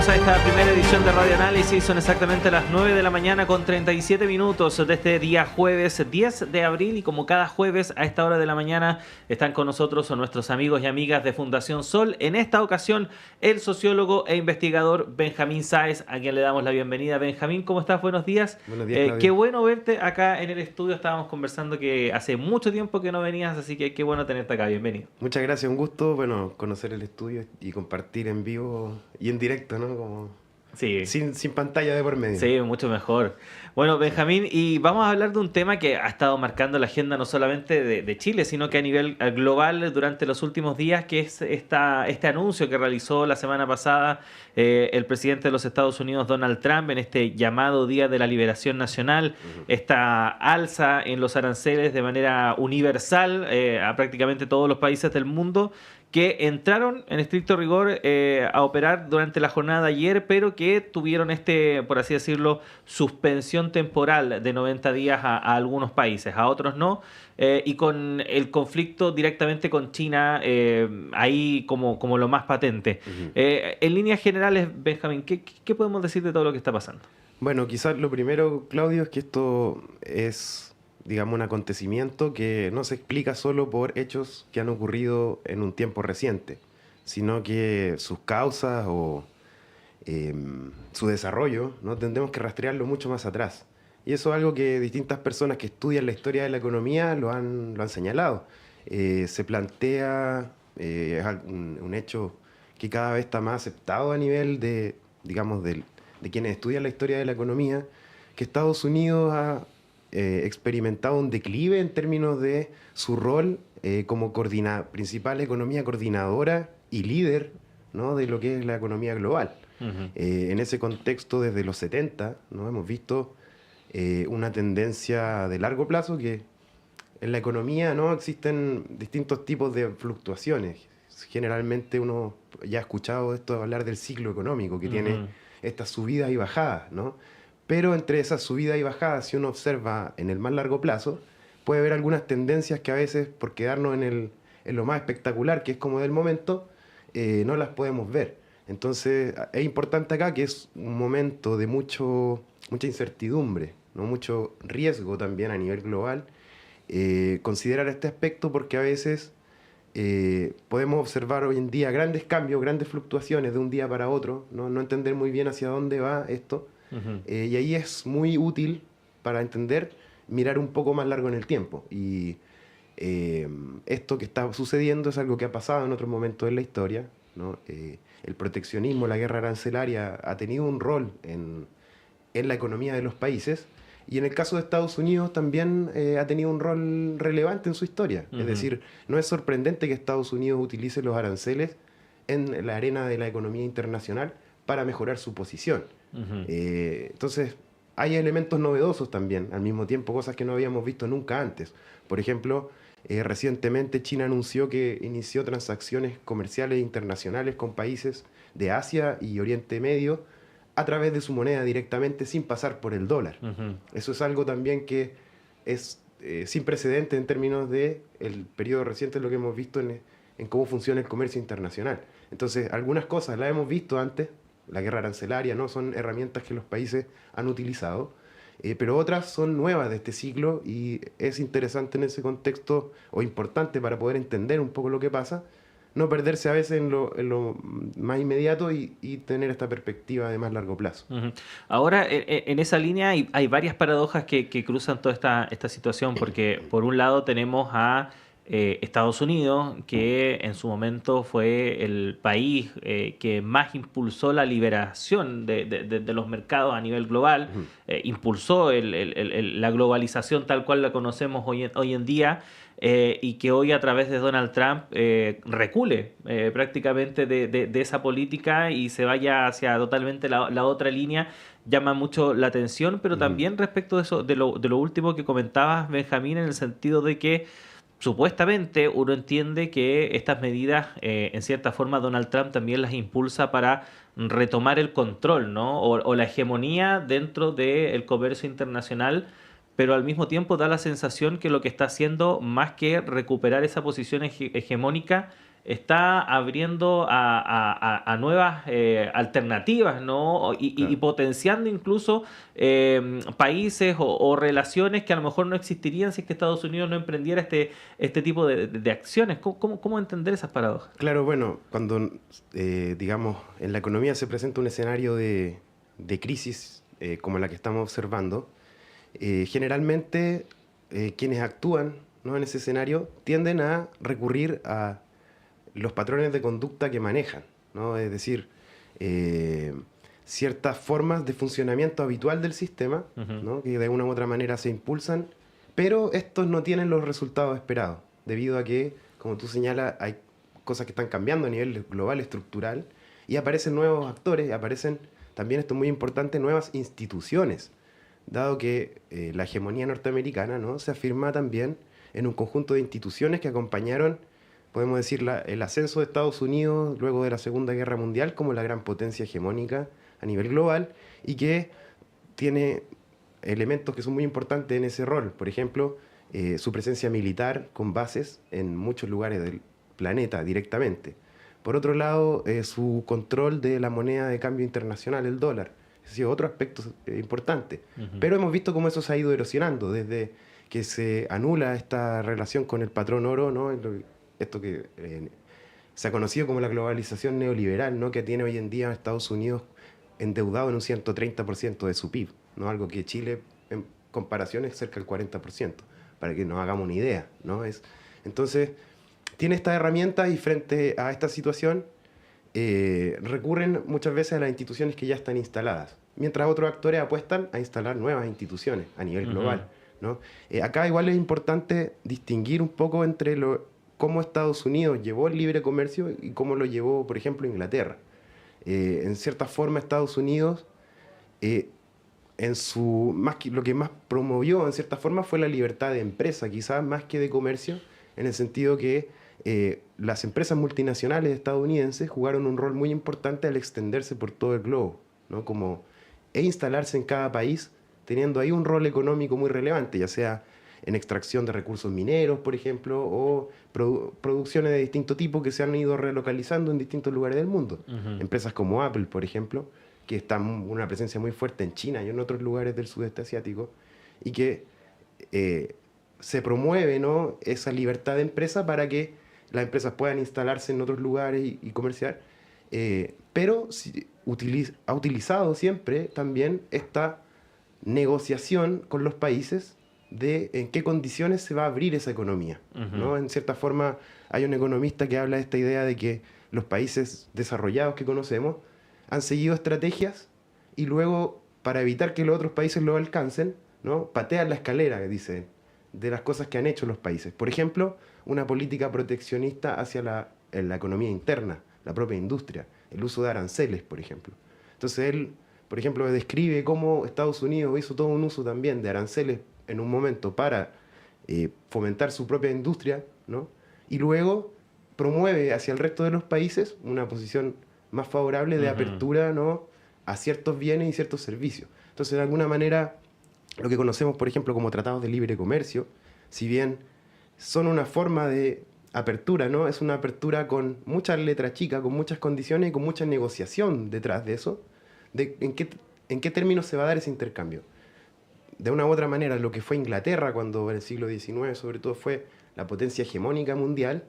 Bienvenidos a esta primera edición de Radio Análisis. Son exactamente las 9 de la mañana con 37 minutos de este día jueves 10 de abril y como cada jueves a esta hora de la mañana están con nosotros nuestros amigos y amigas de Fundación Sol. En esta ocasión el sociólogo e investigador Benjamín Sáez, a quien le damos la bienvenida. Benjamín, ¿cómo estás? Buenos días. Buenos días, Claudio. Qué bueno verte acá en el estudio. Estábamos conversando que hace mucho tiempo que no venías, así que qué bueno tenerte acá. Bienvenido. Muchas gracias, un gusto, conocer el estudio y compartir en vivo y en directo, ¿no? Como Sí. sin pantalla de por medio. Sí, mucho mejor. Bueno, Benjamín, y vamos a hablar de un tema que ha estado marcando la agenda no solamente de Chile, sino que a nivel global durante los últimos días, que es este anuncio que realizó la semana pasada el presidente de los Estados Unidos, Donald Trump, en este llamado Día de la Liberación Nacional, esta alza en los aranceles de manera universal a prácticamente todos los países del mundo, que entraron en estricto rigor a operar durante la jornada de ayer, pero que tuvieron por así decirlo, suspensión temporal de 90 días a algunos países, a otros no, y con el conflicto directamente con China ahí como lo más patente. En líneas generales, Benjamín, ¿qué podemos decir de todo lo que está pasando? Bueno, quizás lo primero, Claudio, es que esto es, digamos, un acontecimiento que no se explica solo por hechos que han ocurrido en un tiempo reciente, sino que sus causas o su desarrollo, ¿no? Tendremos que rastrearlo mucho más atrás. Y eso es algo que distintas personas que estudian la historia de la economía lo han señalado. Se plantea, es un hecho que cada vez está más aceptado a nivel de, digamos, de quienes estudian la historia de la economía, que Estados Unidos ha experimentado un declive en términos de su rol como principal economía coordinadora y líder, ¿no? De lo que es la economía global. En ese contexto, desde los 70, ¿no? Hemos visto una tendencia de largo plazo que en la economía, ¿no? Existen distintos tipos de fluctuaciones. Generalmente uno ya ha escuchado esto hablar del ciclo económico, que tiene estas subidas y bajadas, ¿no? Pero entre esas subidas y bajadas, si uno observa en el más largo plazo, puede haber algunas tendencias que a veces, por quedarnos en lo más espectacular, que es como del momento, no las podemos ver. Entonces, es importante acá que es un momento de mucha incertidumbre, ¿no? Mucho riesgo también a nivel global. Considerar este aspecto porque a veces podemos observar hoy en día grandes cambios, grandes fluctuaciones de un día para otro, no entender muy bien hacia dónde va esto. Y ahí es muy útil para entender, mirar un poco más largo en el tiempo. Y esto que está sucediendo es algo que ha pasado en otros momentos en la historia, ¿no? El proteccionismo, la guerra arancelaria ha tenido un rol en la economía de los países, y en el caso de Estados Unidos también ha tenido un rol relevante en su historia. Es decir, no es sorprendente que Estados Unidos utilice los aranceles en la arena de la economía internacional para mejorar su posición. Entonces, hay elementos novedosos también, al mismo tiempo, cosas que no habíamos visto nunca antes. Por ejemplo, recientemente China anunció que inició transacciones comerciales internacionales con países de Asia y Oriente Medio a través de su moneda directamente, sin pasar por el dólar. Eso es algo también que es sin precedente en términos del periodo reciente, lo que hemos visto en cómo funciona el comercio internacional. Entonces, algunas cosas las hemos visto antes, la guerra arancelaria, ¿no? Son herramientas que los países han utilizado, pero otras son nuevas de este ciclo, y es interesante en ese contexto, o importante para poder entender un poco lo que pasa, no perderse a veces en lo más inmediato y tener esta perspectiva de más largo plazo. Ahora, en esa línea hay varias paradojas que cruzan toda esta situación, porque por un lado tenemos a Estados Unidos, que en su momento fue el país que más impulsó la liberación de los mercados a nivel global, impulsó la globalización tal cual la conocemos hoy en día, y que hoy a través de Donald Trump recule prácticamente de esa política y se vaya hacia totalmente la otra línea, llama mucho la atención, pero también respecto de eso, de lo último que comentabas, Benjamín, en el sentido de que supuestamente uno entiende que estas medidas, en cierta forma, Donald Trump también las impulsa para retomar el control, ¿no? O la hegemonía dentro del comercio internacional, pero al mismo tiempo da la sensación que lo que está haciendo, más que recuperar esa posición hegemónica, está abriendo a nuevas alternativas, ¿no? Y Claro. potenciando incluso países o relaciones que a lo mejor no existirían si es que Estados Unidos no emprendiera este tipo de acciones. ¿Cómo entender esas paradojas? Claro, bueno, cuando, digamos, en la economía se presenta un escenario de crisis como la que estamos observando, generalmente quienes actúan, ¿no?, en ese escenario tienden a recurrir a los patrones de conducta que manejan, ¿no? Es decir, eh, ciertas formas de funcionamiento habitual del sistema, Ujú. ¿no?, que de una u otra manera se impulsan, pero estos no tienen los resultados esperados, debido a que, como tú señalas, hay cosas que están cambiando a nivel global, estructural, y aparecen nuevos actores, aparecen, también esto es muy importante, nuevas instituciones, dado que la hegemonía norteamericana, ¿no?, se afirma también en un conjunto de instituciones que acompañaron, podemos decir, el ascenso de Estados Unidos luego de la Segunda Guerra Mundial como la gran potencia hegemónica a nivel global y que tiene elementos que son muy importantes en ese rol. Por ejemplo, su presencia militar con bases en muchos lugares del planeta directamente. Por otro lado, su control de la moneda de cambio internacional, el dólar. Ese ha sido otro aspecto importante. Ujú. Pero hemos visto cómo eso se ha ido erosionando desde que se anula esta relación con el patrón oro, ¿no? Esto que se ha conocido como la globalización neoliberal, ¿no?, que tiene hoy en día a Estados Unidos endeudado en un 130% de su PIB, ¿no?, algo que Chile en comparación es cerca del 40%, para que nos hagamos una idea, ¿no? Entonces, tiene estas herramientas y frente a esta situación recurren muchas veces a las instituciones que ya están instaladas, mientras otros actores apuestan a instalar nuevas instituciones a nivel Ujú. global, ¿no? Acá igual es importante distinguir un poco entre cómo Estados Unidos llevó el libre comercio y cómo lo llevó, por ejemplo, Inglaterra. En cierta forma, Estados Unidos, eh, lo que más promovió, en cierta forma, fue la libertad de empresa, quizás más que de comercio, en el sentido que las empresas multinacionales estadounidenses jugaron un rol muy importante al extenderse por todo el globo, ¿no?, e instalarse en cada país, teniendo ahí un rol económico muy relevante, ya sea en extracción de recursos mineros, por ejemplo, o producciones de distinto tipo que se han ido relocalizando en distintos lugares del mundo. Ujú. Empresas como Apple, por ejemplo, que está una presencia muy fuerte en China y en otros lugares del sudeste asiático, y que eh, se promueve, ¿no?, esa libertad de empresa para que las empresas puedan instalarse en otros lugares y comerciar, pero ha utilizado siempre también esta negociación con los países de en qué condiciones se va a abrir esa economía, Ujú. ¿no? En cierta forma, hay un economista que habla de esta idea de que los países desarrollados que conocemos han seguido estrategias y luego, para evitar que los otros países lo alcancen, ¿no?, patean la escalera, dice, de las cosas que han hecho los países. Por ejemplo, una política proteccionista hacia la economía interna, la propia industria, el uso de aranceles, por ejemplo. Entonces él, por ejemplo, describe cómo Estados Unidos hizo todo un uso también de aranceles en un momento para fomentar su propia industria, ¿no?, y luego promueve hacia el resto de los países una posición más favorable de Ujú. apertura, ¿no?, a ciertos bienes y ciertos servicios. Entonces, de alguna manera, lo que conocemos, por ejemplo, como tratados de libre comercio, si bien son una forma de apertura, ¿no?, es una apertura con muchas letras chicas, con muchas condiciones y con mucha negociación detrás de eso, de en qué términos se va a dar ese intercambio. De una u otra manera, lo que fue Inglaterra cuando en el siglo XIX, sobre todo, fue la potencia hegemónica mundial,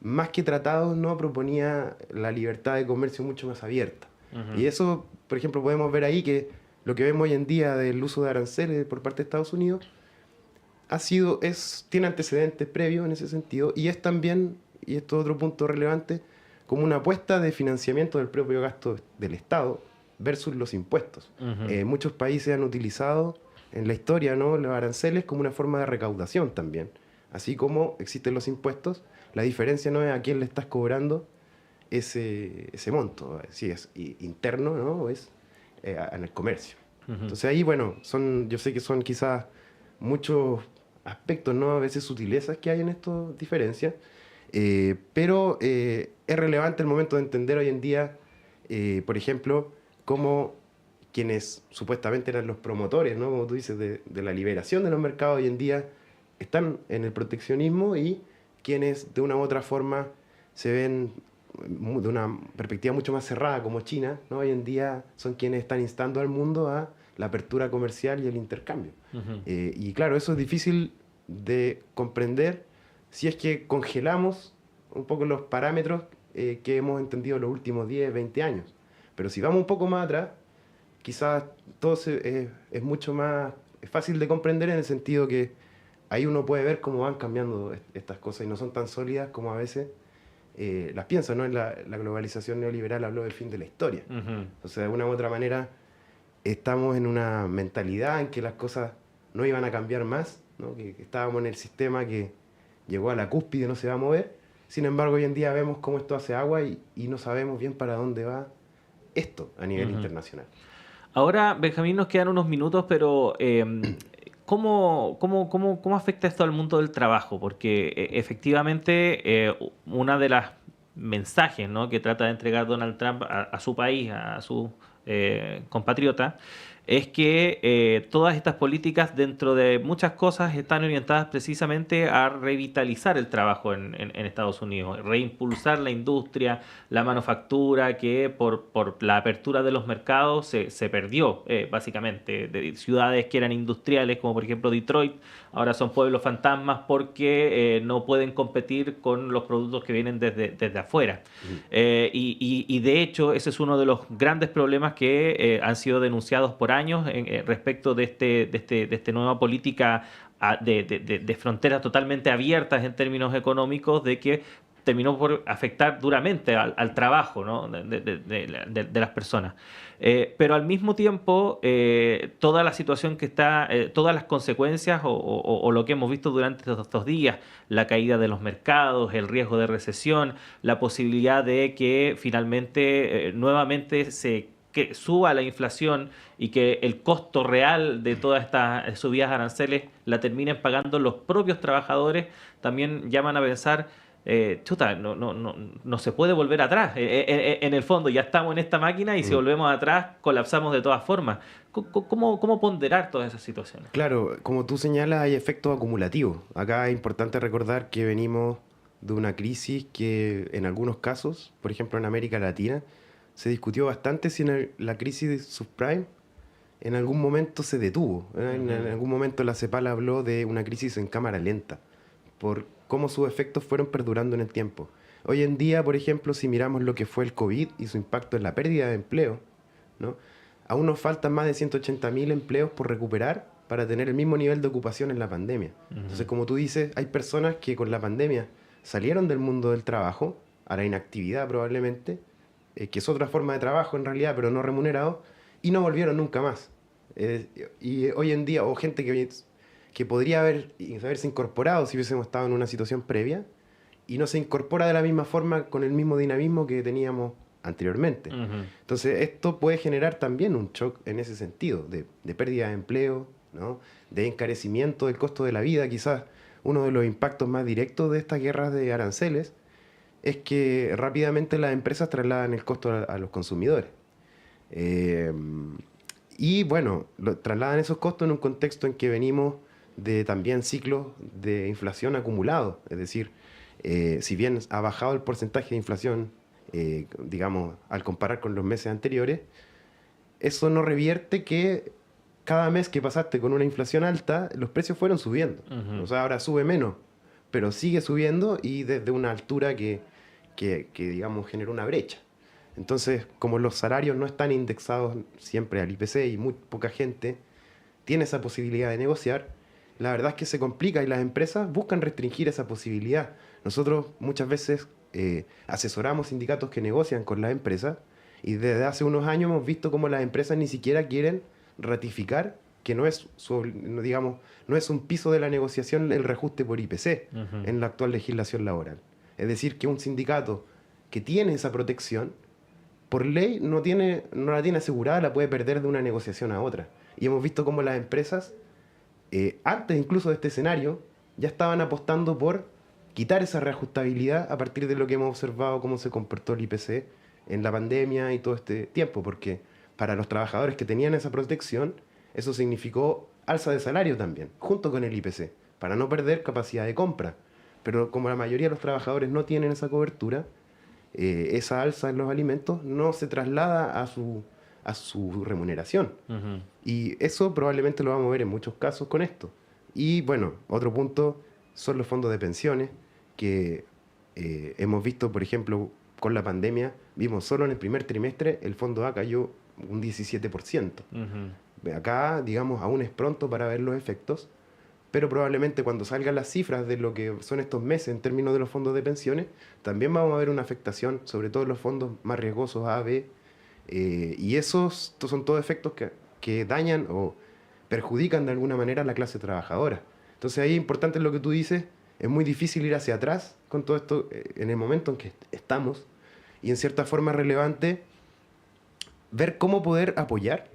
más que tratados, no proponía la libertad de comercio mucho más abierta. Ujú. Y eso, por ejemplo, podemos ver ahí que lo que vemos hoy en día del uso de aranceles por parte de Estados Unidos tiene antecedentes previos en ese sentido y es también, y esto es otro punto relevante, como una apuesta de financiamiento del propio gasto del Estado versus los impuestos. Ujú. Muchos países han utilizado en la historia, ¿no?, los aranceles como una forma de recaudación también. Así como existen los impuestos, la diferencia no es a quién le estás cobrando ese monto, si es interno, ¿no?, o es en el comercio. Ujú. Entonces ahí, bueno, yo sé que son quizás muchos aspectos, ¿no?, a veces sutilezas que hay en estas diferencias, pero es relevante el momento de entender hoy en día, por ejemplo, cómo quienes supuestamente eran los promotores, ¿no?, como tú dices, de la liberación de los mercados hoy en día están en el proteccionismo y quienes de una u otra forma se ven de una perspectiva mucho más cerrada como China, ¿no? Hoy en día son quienes están instando al mundo a la apertura comercial y el intercambio. Ujú. Y claro, eso es difícil de comprender si es que congelamos un poco los parámetros que hemos entendido los últimos 10, 20 años. Pero si vamos un poco más atrás, quizás es mucho más es fácil de comprender en el sentido que ahí uno puede ver cómo van cambiando estas cosas y no son tan sólidas como a veces las piensan, ¿no? La globalización neoliberal habló del fin de la historia. Ujú. O sea, de una u otra manera estamos en una mentalidad en que las cosas no iban a cambiar más, ¿no? Que estábamos en el sistema que llegó a la cúspide y no se va a mover. Sin embargo, hoy en día vemos cómo esto hace agua y no sabemos bien para dónde va esto a nivel Ujú. internacional. Ahora, Benjamín, nos quedan unos minutos, pero ¿cómo afecta esto al mundo del trabajo? Porque efectivamente una de las mensajes, ¿no?, que trata de entregar Donald Trump a su país, a su compatriota, es que todas estas políticas, dentro de muchas cosas, están orientadas precisamente a revitalizar el trabajo en Estados Unidos, reimpulsar la industria, la manufactura, que por la apertura de los mercados se perdió, básicamente. De ciudades que eran industriales, como por ejemplo Detroit, ahora son pueblos fantasmas porque no pueden competir con los productos que vienen desde afuera. Ujú. Y de hecho, ese es uno de los grandes problemas que han sido denunciados por años respecto de esta nueva política de fronteras totalmente abiertas en términos económicos, de que terminó por afectar duramente al trabajo, ¿no?, de las personas. Pero al mismo tiempo, toda la situación que está, todas las consecuencias o lo que hemos visto durante estos días, la caída de los mercados, el riesgo de recesión, la posibilidad de que finalmente nuevamente que suba la inflación y que el costo real de todas estas subidas aranceles la terminen pagando los propios trabajadores, también llaman a pensar, chuta, no se puede volver atrás. En el fondo ya estamos en esta máquina y si Ujú. volvemos atrás colapsamos de todas formas. ¿Cómo ponderar todas esas situaciones? Claro, como tú señalas, hay efectos acumulativos. Acá es importante recordar que venimos de una crisis que en algunos casos, por ejemplo en América Latina, se discutió bastante si la crisis de subprime en algún momento se detuvo. En Ujú. algún momento la CEPAL habló de una crisis en cámara lenta, por cómo sus efectos fueron perdurando en el tiempo. Hoy en día, por ejemplo, si miramos lo que fue el COVID y su impacto en la pérdida de empleo, ¿no? Aún nos faltan más de 180.000 empleos por recuperar para tener el mismo nivel de ocupación en la pandemia. Entonces, Ujú. como tú dices, hay personas que con la pandemia salieron del mundo del trabajo, a la inactividad probablemente, que es otra forma de trabajo en realidad, pero no remunerado, y no volvieron nunca más. Y hoy en día, o gente que podría haberse incorporado si hubiésemos estado en una situación previa, y no se incorpora de la misma forma con el mismo dinamismo que teníamos anteriormente. Ujú. Entonces, esto puede generar también un shock en ese sentido, de pérdida de empleo, ¿no? De encarecimiento del costo de la vida. Quizás uno de los impactos más directos de estas guerras de aranceles es que rápidamente las empresas trasladan el costo a los consumidores. Eh, y bueno, trasladan esos costos en un contexto en que venimos de también ciclos de inflación acumulados. Es decir, si bien ha bajado el porcentaje de inflación, digamos, al comparar con los meses anteriores, eso no revierte que cada mes que pasaste con una inflación alta, los precios fueron subiendo. O Ujú. sea, ahora sube menos, pero sigue subiendo y desde una altura que digamos, genera una brecha. Entonces, como los salarios no están indexados siempre al IPC y muy poca gente tiene esa posibilidad de negociar, la verdad es que se complica y las empresas buscan restringir esa posibilidad. Nosotros muchas veces asesoramos sindicatos que negocian con las empresas y desde hace unos años hemos visto cómo las empresas ni siquiera quieren ratificar que digamos, no es un piso de la negociación el reajuste por IPC Ujú. en la actual legislación laboral. Es decir, que un sindicato que tiene esa protección, por ley no la tiene asegurada, la puede perder de una negociación a otra. Y hemos visto cómo las empresas, antes incluso de este escenario, ya estaban apostando por quitar esa reajustabilidad a partir de lo que hemos observado cómo se comportó el IPC en la pandemia y todo este tiempo, porque para los trabajadores que tenían esa protección, eso significó alza de salario también, junto con el IPC, para no perder capacidad de compra. pero como la mayoría de los trabajadores no tienen esa cobertura, esa alza en los alimentos no se traslada a su remuneración. Ujú. Y eso probablemente lo vamos a ver en muchos casos con esto. Y bueno, otro punto son los fondos de pensiones, que hemos visto, por ejemplo, con la pandemia, vimos solo en el primer trimestre el fondo A cayó un 17%. Ujú. Acá, digamos, aún es pronto para ver los efectos, pero probablemente cuando salgan las cifras de lo que son estos meses en términos de los fondos de pensiones, también vamos a ver una afectación, sobre todo en los fondos más riesgosos A, B, y esos son todos efectos que dañan o perjudican de alguna manera a la clase trabajadora. Entonces ahí es importante lo que tú dices, es muy difícil ir hacia atrás con todo esto en el momento en que estamos, y en cierta forma es relevante ver cómo poder apoyar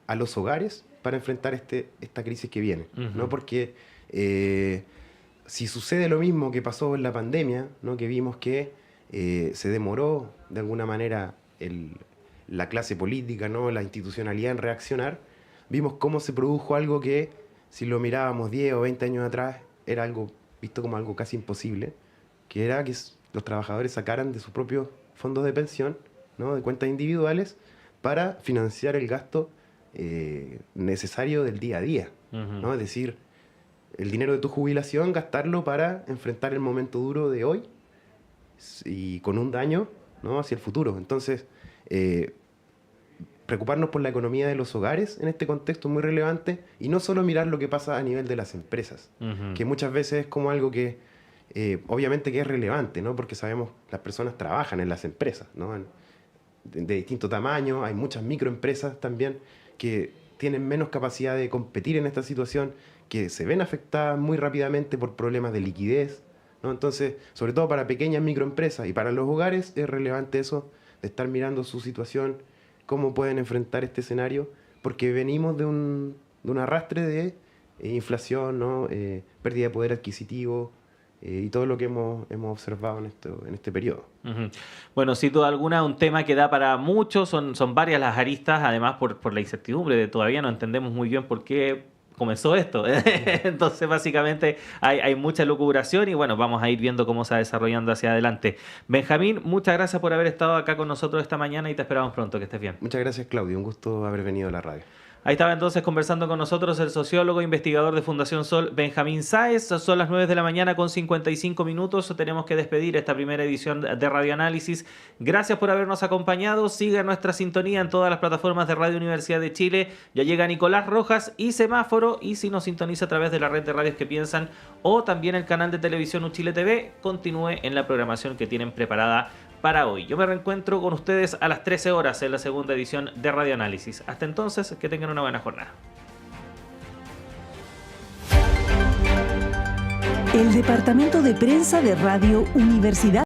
a los hogares para enfrentar esta crisis que viene, ¿no? Ujú. Porque si sucede lo mismo que pasó en la pandemia, ¿no? Que vimos que se demoró de alguna manera la clase política, ¿no? La institucionalidad en reaccionar, vimos cómo se produjo algo que, si lo mirábamos 10 o 20 años atrás, era algo visto como algo casi imposible, que era que los trabajadores sacaran de sus propios fondos de pensión, ¿no? De cuentas individuales, para financiar el gasto necesario del día a día, Ujú. ¿no? Es decir, el dinero de tu jubilación, gastarlo para enfrentar el momento duro de hoy y con un daño, ¿no? Hacia el futuro. Entonces, preocuparnos por la economía de los hogares en este contexto es muy relevante, y no solo mirar lo que pasa a nivel de las empresas, Ujú. que muchas veces es como algo que obviamente que es relevante, ¿no? Porque sabemos las personas trabajan en las empresas, ¿no? De distinto tamaño, hay muchas microempresas también que tienen menos capacidad de competir en esta situación, que se ven afectadas muy rápidamente por problemas de liquidez, ¿no? Entonces, sobre todo para pequeñas microempresas y para los hogares es relevante eso, de estar mirando su situación, cómo pueden enfrentar este escenario, porque venimos de un arrastre de inflación, ¿no? Pérdida de poder adquisitivo, y todo lo que hemos observado en este periodo. Ujú. Bueno, sin duda alguna, un tema que da para mucho, son varias las aristas, además por la incertidumbre de todavía no entendemos muy bien por qué comenzó esto. Entonces, básicamente, hay mucha lucubración y bueno, vamos a ir viendo cómo se va desarrollando hacia adelante. Benjamín, muchas gracias por haber estado acá con nosotros esta mañana y te esperamos pronto, que estés bien. Muchas gracias, Claudio. Un gusto haber venido a la radio. Ahí estaba entonces conversando con nosotros el sociólogo, investigador de Fundación Sol, Benjamín Sáez. Son las 9 de la mañana con 55 minutos. Tenemos que despedir esta primera edición de Radio Análisis. Gracias por habernos acompañado. Siga nuestra sintonía en todas las plataformas de Radio Universidad de Chile. Ya llega Nicolás Rojas y Semáforo. Y si nos sintoniza a través de la red de radios que piensan o también el canal de televisión Uchile TV, continúe en la programación que tienen preparada para hoy. Yo me reencuentro con ustedes a las 13 horas en la segunda edición de Radio Análisis. Hasta entonces, que tengan una buena jornada. El Departamento de Prensa de Radio Universidad